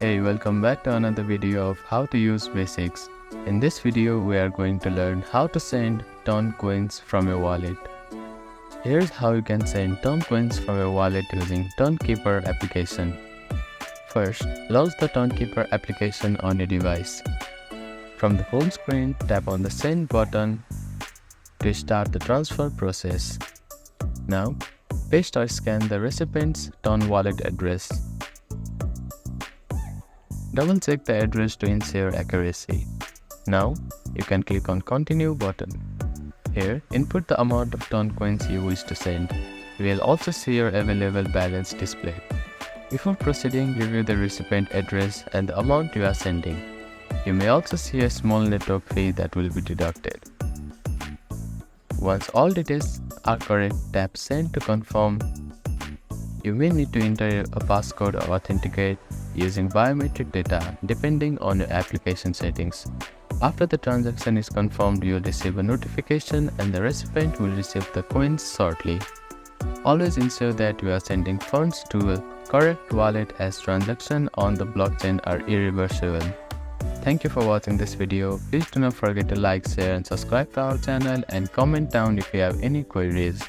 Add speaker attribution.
Speaker 1: Hey, welcome back to another video of how to use basics. In this video, we are going to learn how to send Ton coins from your wallet. Here's how you can send Ton coins from your wallet using TonKeeper application. First, launch the TonKeeper application on your device. From the home screen, tap on the Send button to start the transfer process. Now, paste or scan the recipient's Ton wallet address. Double check the address to ensure accuracy. Now, you can click on Continue button. Here, input the amount of Ton coins you wish to send. You will also see your available balance displayed. Before proceeding, review the recipient address and the amount you are sending. You may also see a small network fee that will be deducted. Once all details are correct, tap Send to confirm. You may need to enter a passcode or authenticate using biometric data depending on your application settings. After the transaction is confirmed, you will receive a notification and the recipient will receive the coins shortly. Always ensure that you are sending funds to a correct wallet as transactions on the blockchain are irreversible. Thank you for watching this video. Please do not forget to like, share and subscribe to our channel and comment down if you have any queries.